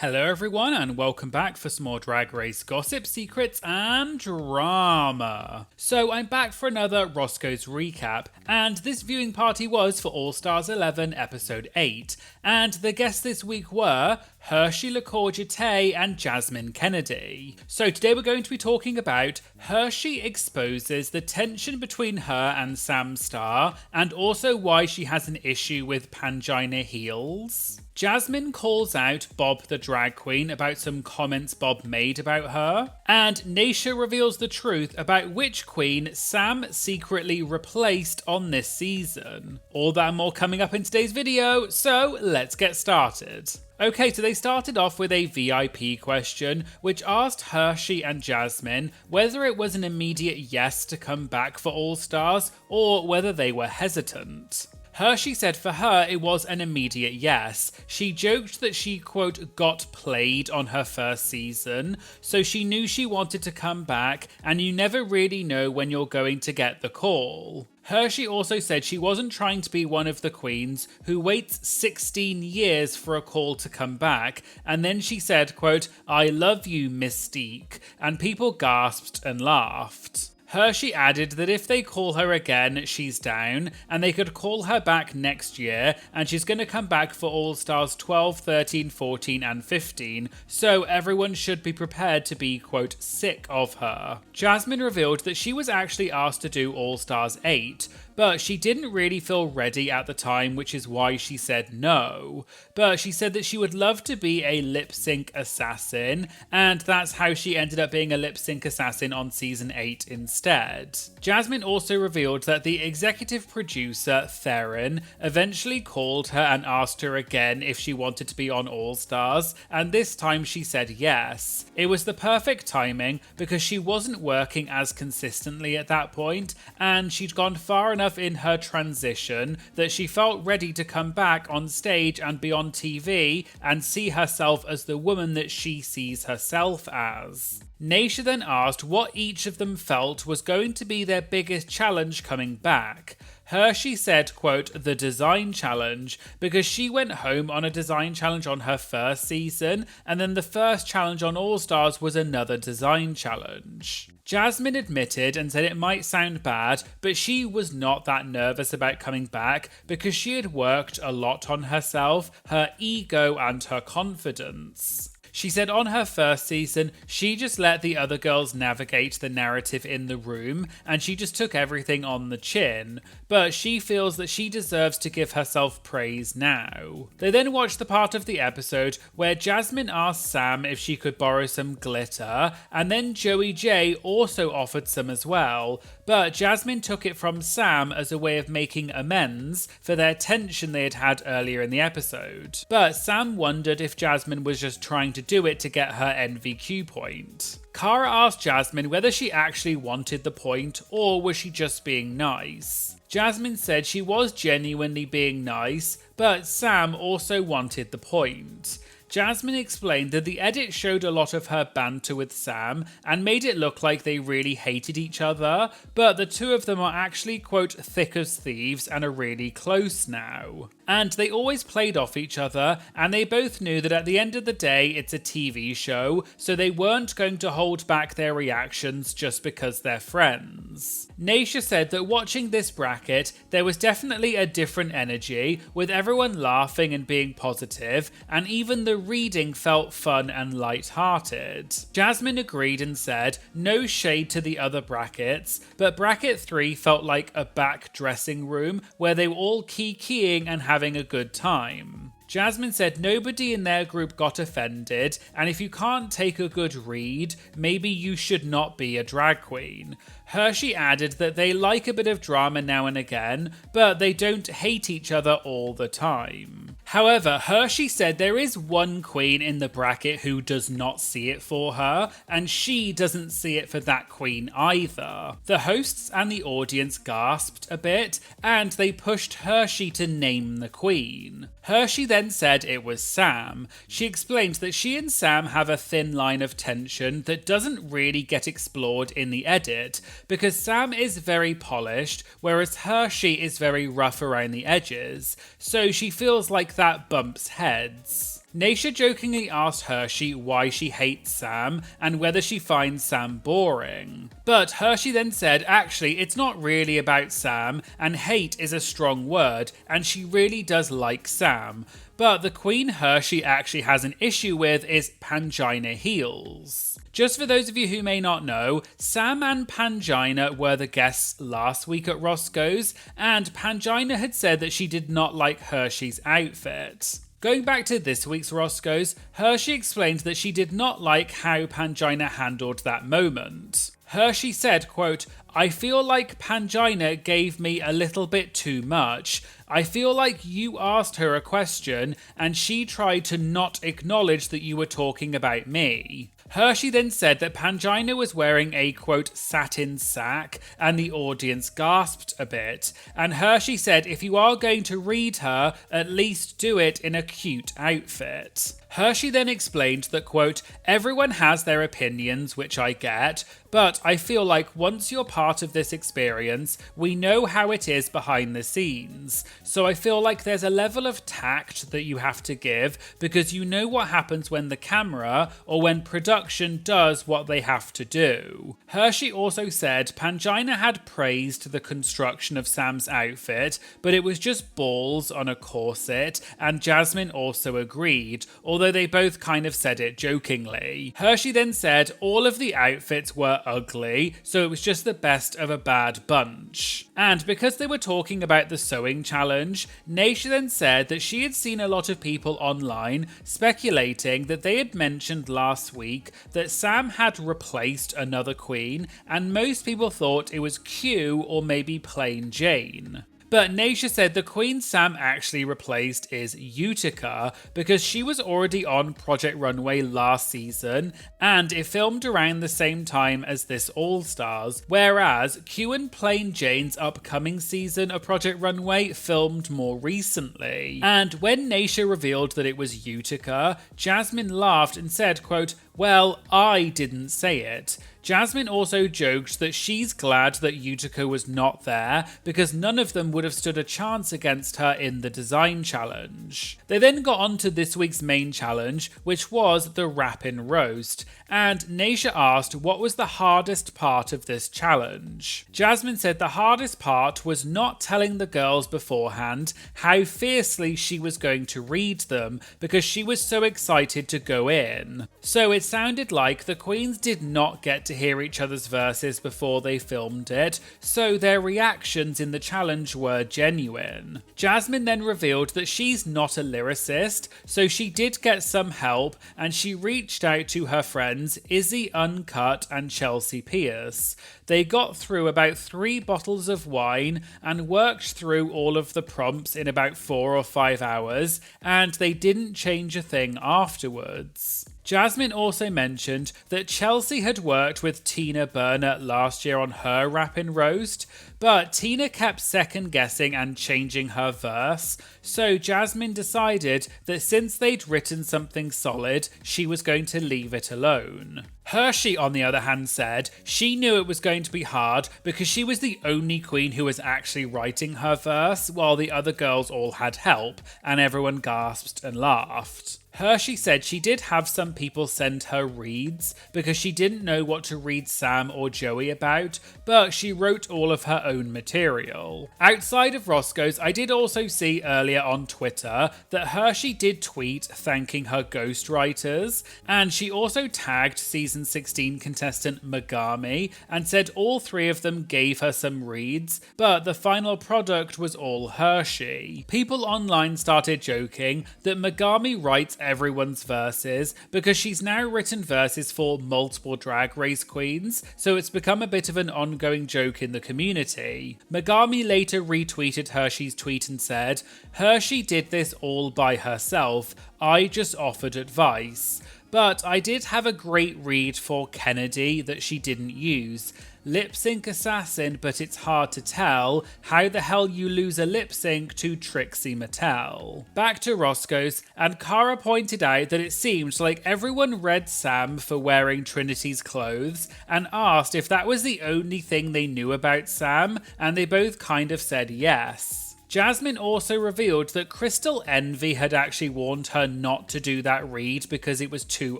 Hello everyone and welcome back for some more Drag Race gossip, secrets and drama. So I'm back for another Roscoe's recap, and this viewing party was for All Stars 11 episode 8, and the guests this week were Hershii LaCourgette and Jasmine Kennedy. So today we're going to be talking about Hershii exposes the tension between her and Sam Star, and also why she has an issue with Pangina heels. Jasmine calls out Bob the drag queen about some comments Bob made about her, and Naysha reveals the truth about which queen Sam secretly replaced on this season. All that and more coming up in today's video, so let's get started. Okay, so they started off with a VIP question, which asked Hershii and Jasmine whether it was an immediate yes to come back for All Stars, or whether they were hesitant. Hershii said for her it was an immediate yes. She joked that she, quote, got played on her first season, so she knew she wanted to come back, and you never really know when you're going to get the call. Hershii also said she wasn't trying to be one of the queens who waits 16 years for a call to come back, and then she said, quote, "I love you, Mystique," and people gasped and laughed. Hershii added that if they call her again, she's down, and they could call her back next year, and she's going to come back for All Stars 12, 13, 14, and 15, so everyone should be prepared to be, quote, sick of her. Jasmine revealed that she was actually asked to do All Stars 8, but she didn't really feel ready at the time, which is why she said no. But she said that she would love to be a lip sync assassin, and that's how she ended up being a lip sync assassin on season 8 instead. Jasmine also revealed that the executive producer, Theron, eventually called her and asked her again if she wanted to be on All Stars, and this time she said yes. It was the perfect timing because she wasn't working as consistently at that point, and she'd gone far enough in her transition that she felt ready to come back on stage and be on TV and see herself as the woman that she sees herself as. Naysha then asked what each of them felt was going to be their biggest challenge coming back. Hershii said, quote, the design challenge, because she went home on a design challenge on her first season, and then the first challenge on All Stars was another design challenge. Jasmine admitted and said it might sound bad, but she was not that nervous about coming back because she had worked a lot on herself, her ego and her confidence. She said on her first season, she just let the other girls navigate the narrative in the room, and she just took everything on the chin, but she feels that she deserves to give herself praise now. They then watched the part of the episode where Jasmine asked Sam if she could borrow some glitter, and then Joey J also offered some as well, but Jasmine took it from Sam as a way of making amends for their tension they had had earlier in the episode. But Sam wondered if Jasmine was just trying to do it to get her NVQ point. Cara asked Jasmine whether she actually wanted the point or was she just being nice. Jasmine said she was genuinely being nice, but Sam also wanted the point. Jasmine explained that the edit showed a lot of her banter with Sam and made it look like they really hated each other, but the two of them are actually, quote, thick as thieves and are really close now. And they always played off each other, and they both knew that at the end of the day it's a TV show, so they weren't going to hold back their reactions just because they're friends. Naysha said that watching this bracket, there was definitely a different energy, with everyone laughing and being positive, and even the reading felt fun and light-hearted. Jasmine agreed and said, no shade to the other brackets, but bracket 3 felt like a back dressing room where they were all keying and having a good time. Jasmine said nobody in their group got offended, and if you can't take a good read, maybe you should not be a drag queen. Hershii added that they like a bit of drama now and again, but they don't hate each other all the time. However, Hershii said there is one queen in the bracket who does not see it for her, and she doesn't see it for that queen either. The hosts and the audience gasped a bit, and they pushed Hershii to name the queen. Hershii then said it was Sam. She explained that she and Sam have a thin line of tension that doesn't really get explored in the edit, because Sam is very polished, whereas Hershii is very rough around the edges, so she feels like that bumps heads. Naysha jokingly asked Hershii why she hates Sam and whether she finds Sam boring. But Hershii then said actually it's not really about Sam and hate is a strong word and she really does like Sam. But the queen Hershii actually has an issue with is Pangina heels. Just for those of you who may not know, Sam and Pangina were the guests last week at Roscoe's, and Pangina had said that she did not like Hershii's outfit. Going back to this week's Roscoe's, Hershii explained that she did not like how Pangina handled that moment. Hershii said, quote, "I feel like Pangina gave me a little bit too much. I feel like you asked her a question and she tried to not acknowledge that you were talking about me." Hershii then said that Pangina was wearing a, quote, satin sack, and the audience gasped a bit. And Hershii said if you are going to read her, at least do it in a cute outfit. Hershii then explained that, quote, "Everyone has their opinions, which I get, but I feel like once you're part of this experience, we know how it is behind the scenes. So I feel like there's a level of tact that you have to give because you know what happens when the camera or when production does what they have to do." Hershii also said Pangina had praised the construction of Sam's outfit, but it was just balls on a corset, and Jasmine also agreed, although they both kind of said it jokingly. Hershii then said all of the outfits were ugly, so it was just the best of a bad bunch. And because they were talking about the sewing challenge, Naysha then said that she had seen a lot of people online speculating that they had mentioned last week that Sam had replaced another queen, and most people thought it was Q or maybe plain Jane. But Naysha said the queen Sam actually replaced is Utica because she was already on Project Runway last season and it filmed around the same time as this All Stars, whereas Q and Plain Jane's upcoming season of Project Runway filmed more recently. And when Naysha revealed that it was Utica, Jasmine laughed and said, quote, "Well, I didn't say it." Jasmine also joked that she's glad that Utica was not there because none of them would have stood a chance against her in the design challenge. They then got on to this week's main challenge, which was the rappin roast, and Naysha asked what was the hardest part of this challenge. Jasmine said the hardest part was not telling the girls beforehand how fiercely she was going to read them because she was so excited to go in. So it sounded like the queens did not get to hear each other's verses before they filmed it, so their reactions in the challenge were genuine. Jasmine then revealed that she's not a lyricist, so she did get some help and she reached out to her friends Izzy Uncut and Chelsea Pierce. They got through about 3 bottles of wine and worked through all of the prompts in about 4 or 5 hours, and they didn't change a thing afterwards. Jasmine also mentioned that Chelsea had worked with Tina Burner last year on her rappin roast, but Tina kept second guessing and changing her verse, so Jasmine decided that since they'd written something solid, she was going to leave it alone. Hershii, on the other hand, said she knew it was going to be hard because she was the only queen who was actually writing her verse, while the other girls all had help, and everyone gasped and laughed. Hershii said she did have some people send her reads because she didn't know what to read Sam or Joey about, but she wrote all of her own material. Outside of Roscoe's, I did also see earlier on Twitter that Hershii did tweet thanking her ghostwriters, and she also tagged season 16 contestant Megami and said all 3 of them gave her some reads, but the final product was all Hershii. People online started joking that Megami writes everyone's verses because she's now written verses for multiple Drag Race queens, so it's become a bit of an ongoing joke in the community. Megami later retweeted Hershii's tweet and said, "Hershii did this all by herself, I just offered advice. But I did have a great read for Kennedy that she didn't use. Lip sync assassin, but it's hard to tell. How the hell you lose a lip sync to Trixie Mattel?" Back to Roscoe's, and Cara pointed out that it seemed like everyone read Sam for wearing Trinity's clothes and asked if that was the only thing they knew about Sam, and they both kind of said yes. Jasmine also revealed that Crystal Envy had actually warned her not to do that read because it was too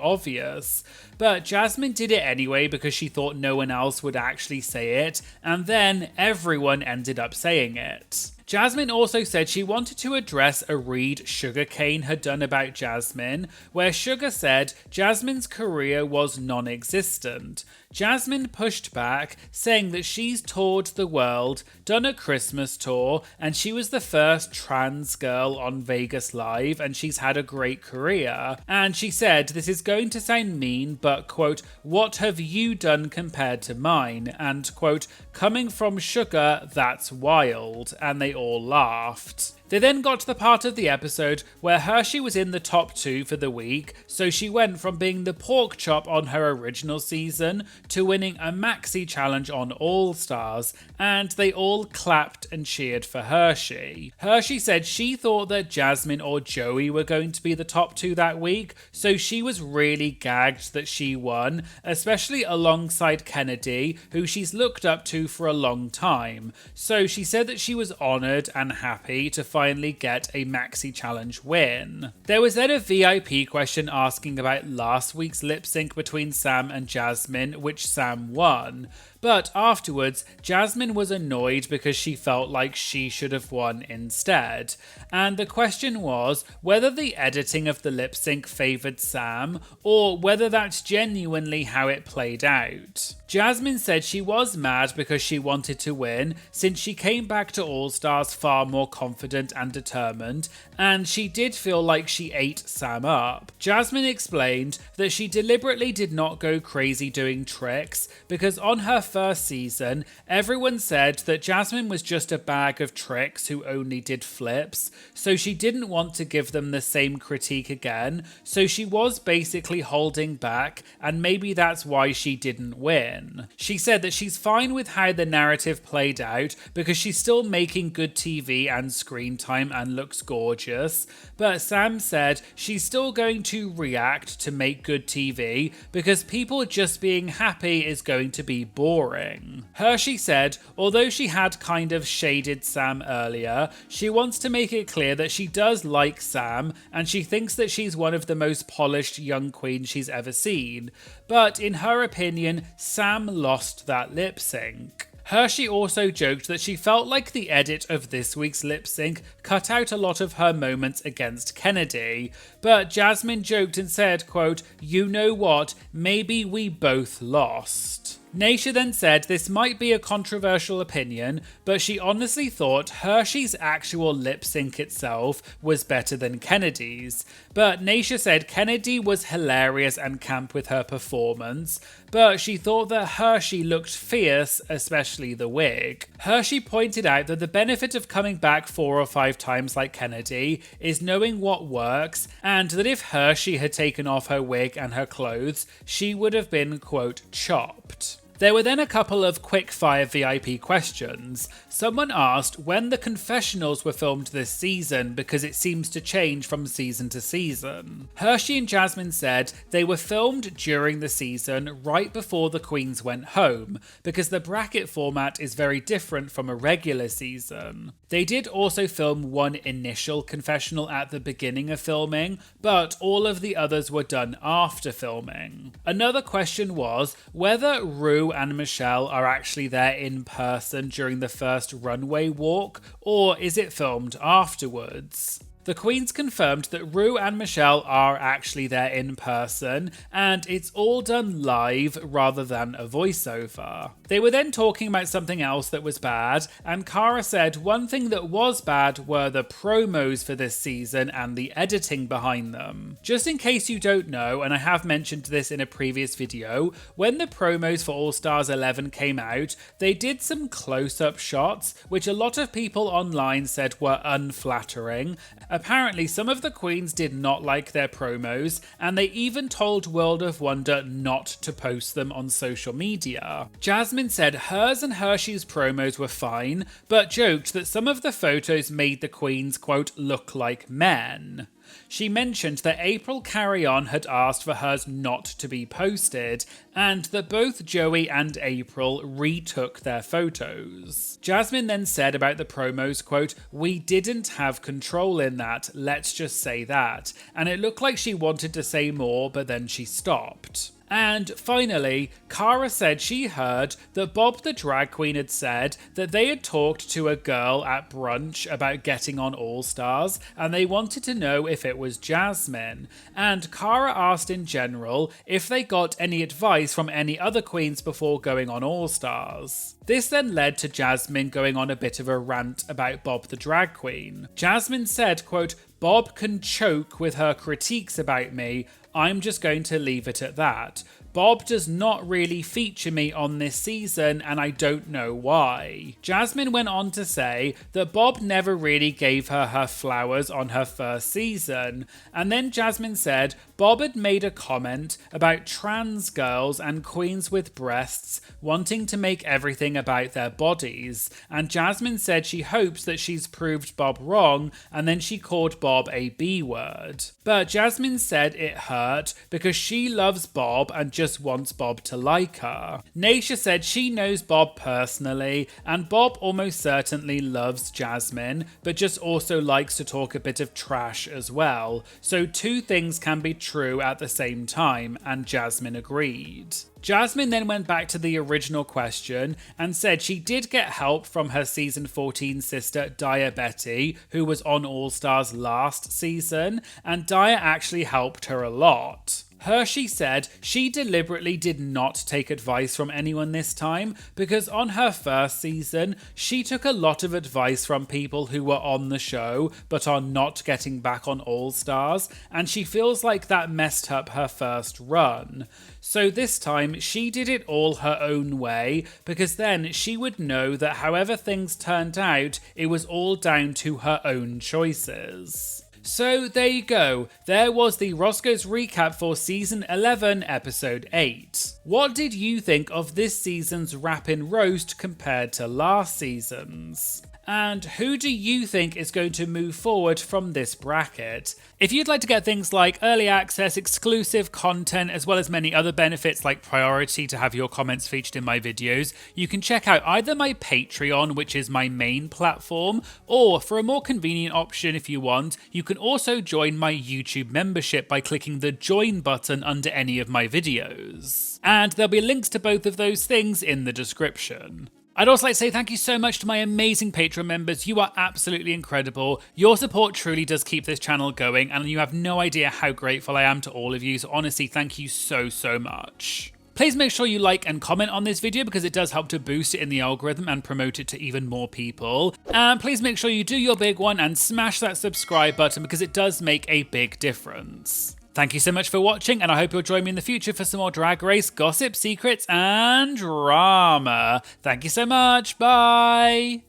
obvious. But Jasmine did it anyway because she thought no one else would actually say it, and then everyone ended up saying it. Jasmine also said she wanted to address a read Sugarcane had done about Jasmine, where Sugar said Jasmine's career was non-existent. Jasmine pushed back, saying that she's toured the world, done a Christmas tour, and she was the first trans girl on Vegas Live, and she's had a great career. And she said, this is going to sound mean, but, quote, what have you done compared to mine? And, quote, coming from Sugar, that's wild. And they all laughed. They then got to the part of the episode where Hershii was in the top 2 for the week, so she went from being the pork chop on her original season to winning a maxi challenge on All Stars, and they all clapped and cheered for Hershii. Hershii said she thought that Jasmine or Joey were going to be the top 2 that week, so she was really gagged that she won, especially alongside Kennedy, who she's looked up to for a long time. So she said that she was honoured and happy to finally get a maxi challenge win. There was then a VIP question asking about last week's lip sync between Sam and Jasmine, which Sam won. But afterwards, Jasmine was annoyed because she felt like she should have won instead. And the question was whether the editing of the lip sync favoured Sam, or whether that's genuinely how it played out. Jasmine said she was mad because she wanted to win, since she came back to All Stars far more confident and determined, and she did feel like she ate Sam up. Jasmine explained that she deliberately did not go crazy doing tricks, because on her first season, everyone said that Jasmine was just a bag of tricks who only did flips, so she didn't want to give them the same critique again, so she was basically holding back, and maybe that's why she didn't win. She said that she's fine with how the narrative played out because she's still making good TV and screen time and looks gorgeous, but Sam said she's still going to react to make good TV because people just being happy is going to be boring. Hershii said, although she had kind of shaded Sam earlier, she wants to make it clear that she does like Sam and she thinks that she's one of the most polished young queens she's ever seen. But in her opinion, Sam lost that lip sync. Hershii also joked that she felt like the edit of this week's lip sync cut out a lot of her moments against Kennedy, but Jasmine joked and said, quote, you know what, maybe we both lost. Naysha then said this might be a controversial opinion, but she honestly thought Hershii's actual lip sync itself was better than Kennedy's. But Naysha said Kennedy was hilarious and camp with her performance, but she thought that Hershii looked fierce, especially the wig. Hershii pointed out that the benefit of coming back 4 or 5 times like Kennedy is knowing what works, and that if Hershii had taken off her wig and her clothes, she would have been, quote, chopped. There were then a couple of quick-fire VIP questions. Someone asked when the confessionals were filmed this season because it seems to change from season to season. Hershii and Jasmine said they were filmed during the season right before the queens went home because the bracket format is very different from a regular season. They did also film one initial confessional at the beginning of filming, but all of the others were done after filming. Another question was whether Ru and Michelle are actually there in person during the first runway walk, or is it filmed afterwards? The queens confirmed that Ru and Michelle are actually there in person, and it's all done live rather than a voiceover. They were then talking about something else that was bad, and Cara said one thing that was bad were the promos for this season and the editing behind them. Just in case you don't know, and I have mentioned this in a previous video, when the promos for All Stars 11 came out, they did some close-up shots, which a lot of people online said were unflattering. Apparently, some of the queens did not like their promos, and they even told World of Wonder not to post them on social media. Jasmine said hers and Hershii's promos were fine, but joked that some of the photos made the queens, quote, look like men. She mentioned that April Carry-On had asked for hers not to be posted, and that both Joey and April retook their photos. Jasmine then said about the promos, quote, "We didn't have control in that, let's just say that," and it looked like she wanted to say more, but then she stopped. And finally, Cara said she heard that Bob the drag queen had said that they had talked to a girl at brunch about getting on All Stars, and they wanted to know if it was Jasmine. And Cara asked in general if they got any advice from any other queens before going on All Stars. This then led to Jasmine going on a bit of a rant about Bob the drag queen. Jasmine said, quote, "Bob can choke with her critiques about me. I'm just going to leave it at that. Bob does not really feature me on this season, and I don't know why." Jasmine went on to say that Bob never really gave her flowers on her first season, and then Jasmine said Bob had made a comment about trans girls and queens with breasts wanting to make everything about their bodies, and Jasmine said she hopes that she's proved Bob wrong, and then she called Bob a B-word. But Jasmine said it hurt because she loves Bob and just wants Bob to like her. Naysha said she knows Bob personally, and Bob almost certainly loves Jasmine, but just also likes to talk a bit of trash as well. So two things can be true at the same time, and Jasmine agreed. Jasmine then went back to the original question and said she did get help from her season 14 sister Daya Betty, who was on All Stars last season, and Daya actually helped her a lot. Hershii said she deliberately did not take advice from anyone this time because on her first season, she took a lot of advice from people who were on the show but are not getting back on All Stars, and she feels like that messed up her first run. So this time, she did it all her own way because then she would know that however things turned out, it was all down to her own choices. So there you go, there was the Roscoe's recap for Season 11, Episode 8. What did you think of this season's Rappin' Roast compared to last season's? And who do you think is going to move forward from this bracket? If you'd like to get things like early access, exclusive content, as well as many other benefits like priority to have your comments featured in my videos, you can check out either my Patreon, which is my main platform, or for a more convenient option if you want, you can also join my YouTube membership by clicking the join button under any of my videos. And there'll be links to both of those things in the description. I'd also like to say thank you so much to my amazing Patreon members. You are absolutely incredible. Your support truly does keep this channel going, and you have no idea how grateful I am to all of you. So honestly, thank you so much. Please make sure you like and comment on this video because it does help to boost it in the algorithm and promote it to even more people. And please make sure you do your big one and smash that subscribe button because it does make a big difference. Thank you so much for watching, and I hope you'll join me in the future for some more Drag Race gossip, secrets, and drama. Thank you so much. Bye.